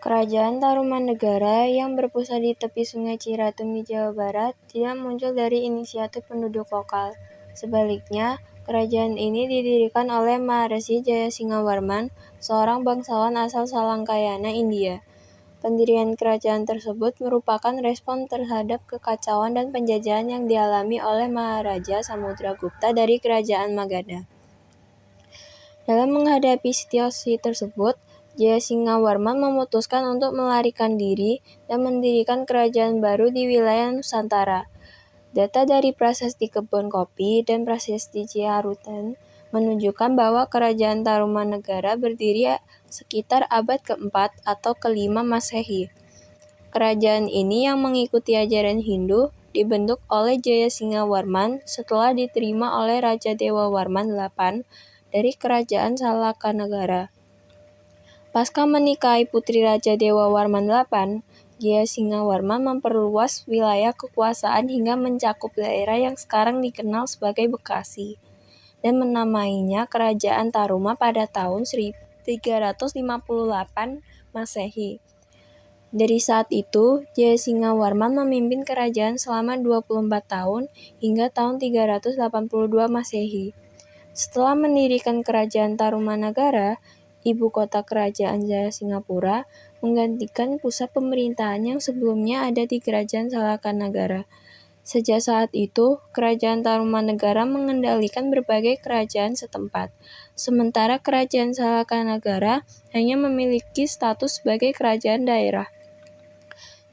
Kerajaan Tarumanegara yang berpusat di tepi Sungai Ciradum di Jawa Barat tidak muncul dari inisiatif penduduk lokal. Sebaliknya, kerajaan ini didirikan oleh Maharesi Jayasinghawarman, seorang bangsawan asal Salangkayana, India. Pendirian kerajaan tersebut merupakan respon terhadap kekacauan dan penjajahan yang dialami oleh Maharaja Samudragupta dari Kerajaan Magadha. Dalam menghadapi situasi tersebut, Jayasinghawarman memutuskan untuk melarikan diri dan mendirikan kerajaan baru di wilayah Nusantara. Data dari Prasasti Kebon Kopi dan Prasasti Ciarutan menunjukkan bahwa kerajaan Tarumanegara berdiri sekitar abad ke-4 atau ke-5 Masehi. Kerajaan ini yang mengikuti ajaran Hindu dibentuk oleh Jayasinghawarman setelah diterima oleh Raja Dewa Warman VIII dari Kerajaan Salakanegara. Pasca menikahi putri Raja Dewa Warman VIII, Jayasinghawarman memperluas wilayah kekuasaan hingga mencakup daerah yang sekarang dikenal sebagai Bekasi, dan menamainya Kerajaan Taruma pada tahun 1358 Masehi. Dari saat itu, Jayasinghawarman memimpin kerajaan selama 24 tahun hingga tahun 382 Masehi. Setelah mendirikan Kerajaan Tarumanagara, ibu kota kerajaan Jayasinghapura menggantikan pusat pemerintahan yang sebelumnya ada di Kerajaan Salakanagara. Sejak saat itu, Kerajaan Tarumanegara mengendalikan berbagai kerajaan setempat, sementara Kerajaan Salakanagara hanya memiliki status sebagai kerajaan daerah.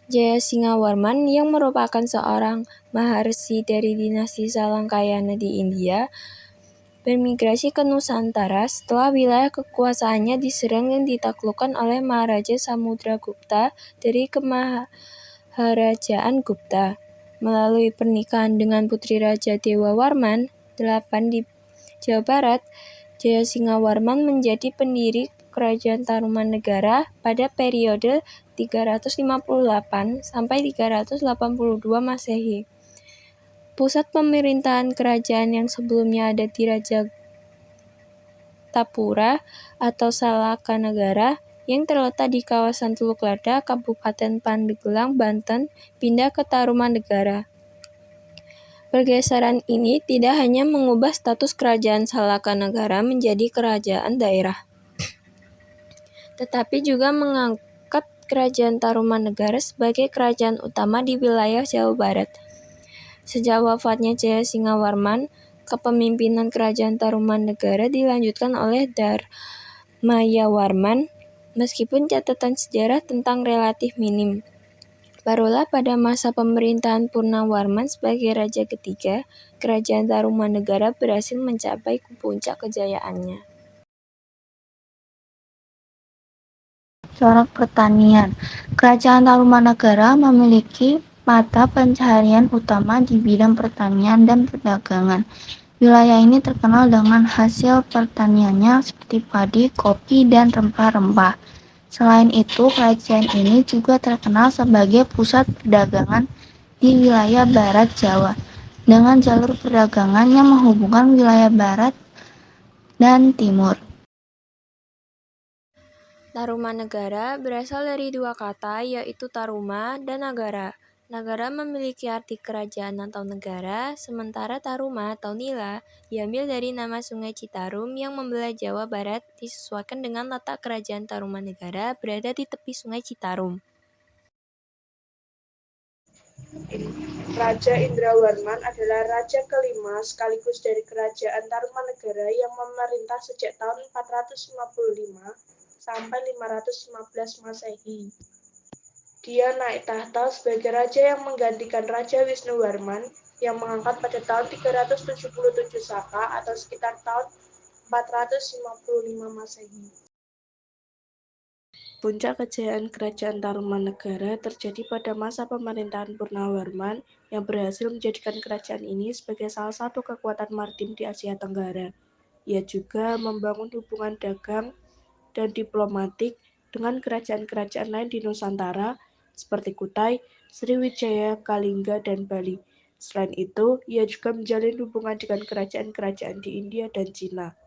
Jayasinghawarman yang merupakan seorang maharsi dari dinasti Salangkayana di India, bermigrasi ke Nusantara setelah wilayah kekuasaannya diserang dan ditaklukkan oleh Maharaja Samudragupta dari Kemaharajaan Gupta. Melalui pernikahan dengan putri Raja Dewa Warman VIII di Jawa Barat, Jayasinghawarman menjadi pendiri Kerajaan Tarumanegara pada periode 358 sampai 382 Masehi. Pusat pemerintahan kerajaan yang sebelumnya ada di Rajatapura atau Salakanegara yang terletak di kawasan Teluk Lada, Kabupaten Pandeglang, Banten, pindah ke Tarumanegara. Pergeseran ini tidak hanya mengubah status kerajaan Salakanegara menjadi kerajaan daerah, tetapi juga mengangkat kerajaan Tarumanegara sebagai kerajaan utama di wilayah Jawa Barat. Sejak wafatnya Jayasinghawarman, kepemimpinan kerajaan Tarumanegara dilanjutkan oleh Dharmayawarman, meskipun catatan sejarah tentang relatif minim. Barulah pada masa pemerintahan Purnawarman sebagai raja ketiga, kerajaan Tarumanegara berhasil mencapai puncak kejayaannya. Corak pertanian. Kerajaan Tarumanegara memiliki mata pencaharian utama di bidang pertanian dan perdagangan. Wilayah ini terkenal dengan hasil pertaniannya seperti padi, kopi, dan rempah-rempah. Selain itu, kerajaan ini juga terkenal sebagai pusat perdagangan di wilayah barat Jawa, dengan jalur perdagangan yang menghubungkan wilayah barat dan timur. Tarumanegara berasal dari dua kata, yaitu Taruma dan Nagara. Nagara memiliki arti kerajaan atau negara, sementara Taruma atau Nila diambil dari nama Sungai Citarum yang membelah Jawa Barat disesuaikan dengan letak kerajaan Tarumanegara berada di tepi Sungai Citarum. Raja Indrawarman adalah raja kelima sekaligus dari kerajaan Tarumanegara yang memerintah sejak tahun 455 sampai 515 Masehi. Dia naik tahta sebagai raja yang menggantikan Raja Wisnuwarman yang mengangkat pada tahun 377 Saka atau sekitar tahun 455 Masehi. Puncak kejayaan kerajaan Tarumanegara terjadi pada masa pemerintahan Purnawarman yang berhasil menjadikan kerajaan ini sebagai salah satu kekuatan maritim di Asia Tenggara. Ia juga membangun hubungan dagang dan diplomatik dengan kerajaan-kerajaan lain di Nusantara seperti Kutai, Sriwijaya, Kalingga, dan Bali. Selain itu, ia juga menjalin hubungan dengan kerajaan-kerajaan di India dan Cina.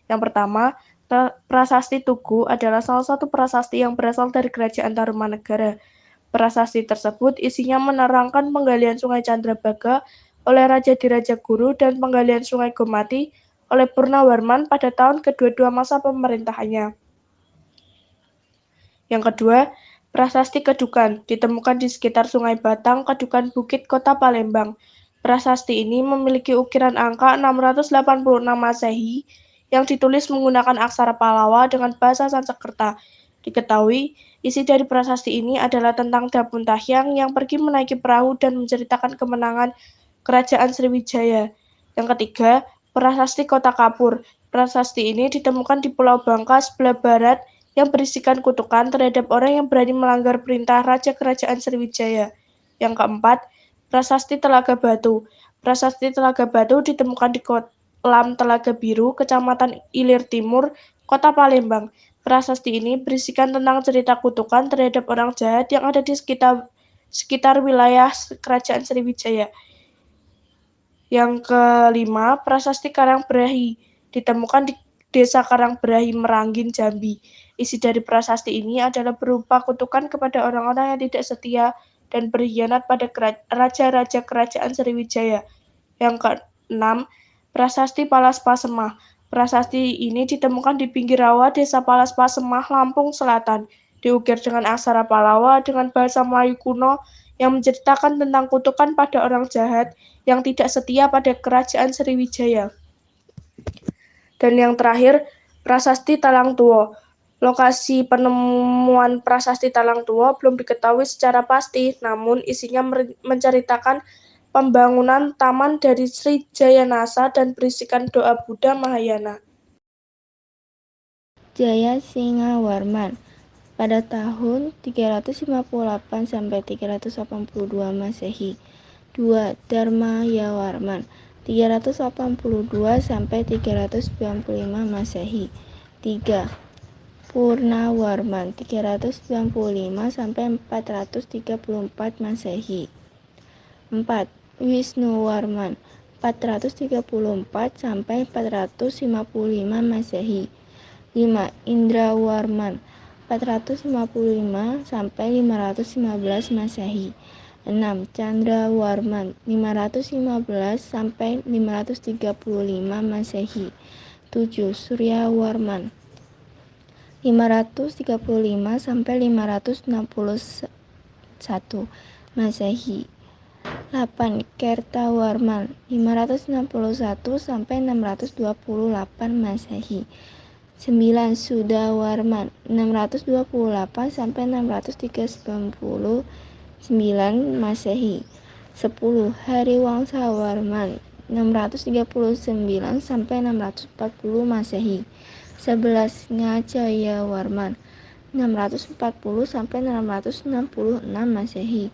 Yang pertama, Prasasti Tugu adalah salah satu prasasti yang berasal dari Kerajaan Tarumanegara. Prasasti tersebut isinya menerangkan penggalian Sungai Candrabaga oleh Raja Dirajaguru dan penggalian Sungai Gomati oleh Purnawarman pada tahun kedua-dua masa pemerintahannya. Yang kedua, Prasasti Kedukan ditemukan di sekitar Sungai Batang, Kedukan Bukit, Kota Palembang. Prasasti ini memiliki ukiran angka 686 Masehi yang ditulis menggunakan aksara Pallawa dengan bahasa Sanskerta. Diketahui, isi dari prasasti ini adalah tentang Dapun Tahyang yang pergi menaiki perahu dan menceritakan kemenangan Kerajaan Sriwijaya. Yang ketiga, Prasasti Kota Kapur. Prasasti ini ditemukan di Pulau Bangka sebelah barat yang berisikan kutukan terhadap orang yang berani melanggar perintah Raja Kerajaan Sriwijaya. Yang keempat, Prasasti Telaga Batu. Prasasti Telaga Batu ditemukan di kolam Telaga Biru, Kecamatan Ilir Timur, Kota Palembang. Prasasti ini berisikan tentang cerita kutukan terhadap orang jahat yang ada di sekitar wilayah Kerajaan Sriwijaya. Yang kelima, Prasasti Karangbrahi ditemukan di Desa Karangbrahi, Merangin, Jambi. Isi dari prasasti ini adalah berupa kutukan kepada orang-orang yang tidak setia dan berkhianat pada raja-raja Kerajaan Sriwijaya. Yang keenam, Prasasti Palas Pasemah. Prasasti ini ditemukan di pinggir rawa Desa Palas Pasemah, Lampung Selatan. Diukir dengan aksara Pallawa dengan bahasa Melayu kuno yang menceritakan tentang kutukan pada orang jahat yang tidak setia pada Kerajaan Sriwijaya. Dan yang terakhir, Prasasti Talang Tuo. Lokasi penemuan Prasasti Talang Tuo belum diketahui secara pasti, namun isinya menceritakan pembangunan taman dari Sri Jayanasa dan berisikan doa Buddha Mahayana. Jayasingawarman pada tahun 358 sampai 382 Masehi. 2. Dharmayawarman 382 sampai 395 Masehi. 3. Purnawarman 395 sampai 434 Masehi. 4. Wisnuwarman 434 sampai 455 Masehi. 5. Indrawarman 455 sampai 515 Masehi. 6. Candrawarman 515 sampai 535 Masehi. 7. Suryawarman 535 sampai 561 Masehi. 8. Kertawarman 561 sampai 628 Masehi. 9. Sudawarman 628 sampai 639 Masehi. 10. Hariwangsawarman 639 sampai 640 Masehi. 11. Ngajayawarman 640 sampai 666 Masehi.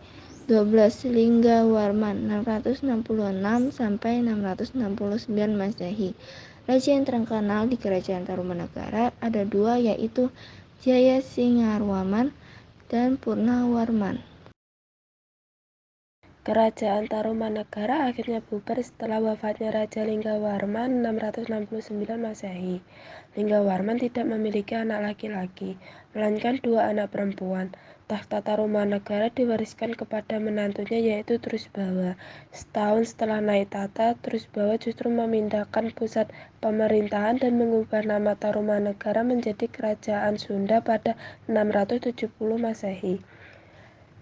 12. Linggawarman 666 sampai 669 Masehi. Raja yang terkenal di Kerajaan Tarumanegara ada dua, yaitu Jayasingarwarman dan Purnawarman. Kerajaan Tarumanegara akhirnya bubar setelah wafatnya Raja Linggawarman 669 Masehi. Linggawarman tidak memiliki anak laki-laki, melainkan dua anak perempuan. Tahta Tarumanegara diwariskan kepada menantunya yaitu Trusbawa. Setahun setelah naik tahta, Trusbawa justru memindahkan pusat pemerintahan dan mengubah nama Tarumanegara menjadi Kerajaan Sunda pada 670 Masehi.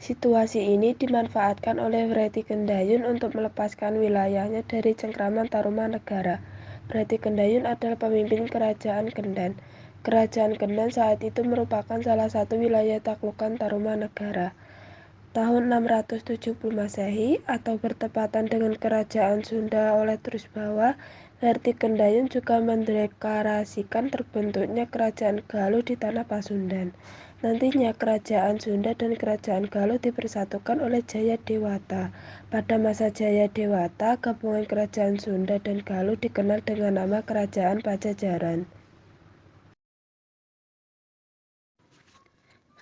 Situasi ini dimanfaatkan oleh Wreti Kendayun untuk melepaskan wilayahnya dari cengkraman Tarumanegara. Wreti Kendayun adalah pemimpin Kerajaan Kendan. Kerajaan Kendan saat itu merupakan salah satu wilayah taklukan Tarumanegara. Tahun 670 Masehi atau bertepatan dengan Kerajaan Sunda oleh Trusbawa, Wreti Kendayun juga mendeklarasikan terbentuknya Kerajaan Galuh di tanah Pasundan. Nantinya Kerajaan Sunda dan Kerajaan Galuh dipersatukan oleh Jayadewata. Pada masa Jayadewata, gabungan Kerajaan Sunda dan Galuh dikenal dengan nama Kerajaan Pajajaran.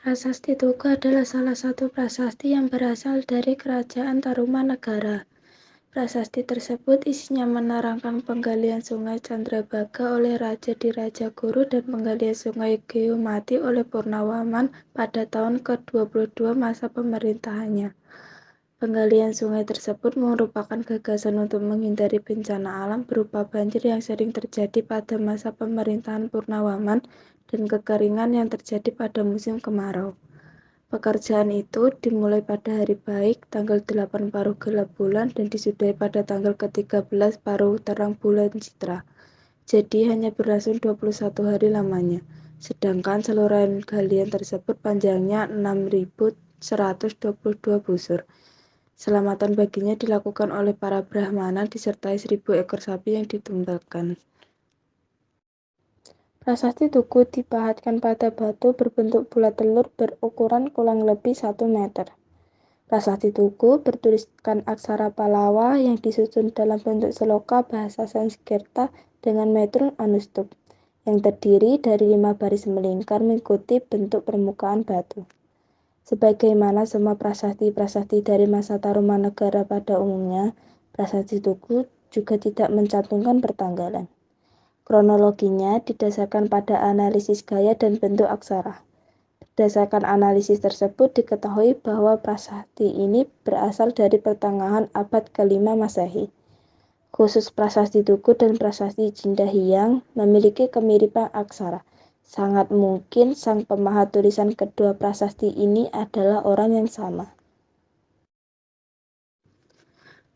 Prasasti Tugu adalah salah satu prasasti yang berasal dari Kerajaan Tarumanegara. Prasasti tersebut isinya menerangkan penggalian Sungai Candrabaga oleh Raja di Rajaguru dan penggalian Sungai Geomati oleh Purnawarman pada tahun ke-22 masa pemerintahannya. Penggalian sungai tersebut merupakan gagasan untuk menghindari bencana alam berupa banjir yang sering terjadi pada masa pemerintahan Purnawarman dan kekeringan yang terjadi pada musim kemarau. Pekerjaan itu dimulai pada hari baik, tanggal 8 paruh gelap bulan dan disudahi pada tanggal ke-13 paruh terang bulan Citra. Jadi hanya berlangsung 21 hari lamanya. Sedangkan saluran galian tersebut panjangnya 6.122 busur. Selamatan baginya dilakukan oleh para Brahmana disertai 1.000 ekor sapi yang ditumbalkan. Prasasti Tugu dipahatkan pada batu berbentuk bulat telur berukuran kurang lebih 1 meter. Prasasti Tugu bertuliskan aksara Pallawa yang disusun dalam bentuk seloka bahasa Sanskerta dengan metrum anustup, yang terdiri dari 5 baris melingkar mengikuti bentuk permukaan batu. Sebagaimana semua prasasti-prasasti dari masa Tarumanegara pada umumnya, Prasasti Tugu juga tidak mencantumkan pertanggalan. Kronologinya didasarkan pada analisis gaya dan bentuk aksara. Berdasarkan analisis tersebut diketahui bahwa prasasti ini berasal dari pertengahan abad ke-5 Masehi. Khusus Prasasti Tugu dan Prasasti Jindahyang memiliki kemiripan aksara. Sangat mungkin sang pemahat tulisan kedua prasasti ini adalah orang yang sama.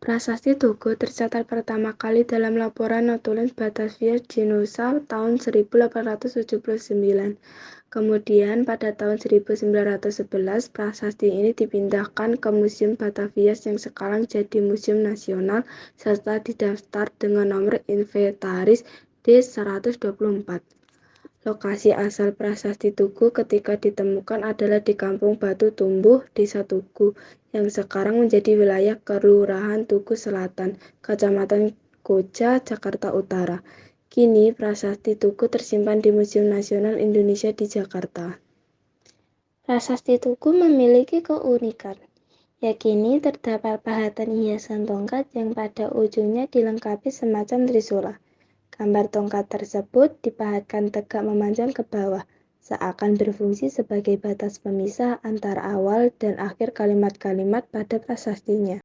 Prasasti Tugu tercatat pertama kali dalam laporan Notulen Batavia Genusa tahun 1879. Kemudian pada tahun 1911 prasasti ini dipindahkan ke Museum Batavia yang sekarang jadi Museum Nasional serta didaftar dengan nomor inventaris D124. Lokasi asal Prasasti Tugu ketika ditemukan adalah di Kampung Batu Tumbuh, Desa Tugu, yang sekarang menjadi wilayah Kelurahan Tugu Selatan, Kecamatan Koja, Jakarta Utara. Kini Prasasti Tugu tersimpan di Museum Nasional Indonesia di Jakarta. Prasasti Tugu memiliki keunikan, yakni terdapat pahatan hiasan tongkat yang pada ujungnya dilengkapi semacam trisula. Gambar tongkat tersebut dipahatkan tegak memanjang ke bawah, seakan berfungsi sebagai batas pemisah antara awal dan akhir kalimat-kalimat pada prasastinya.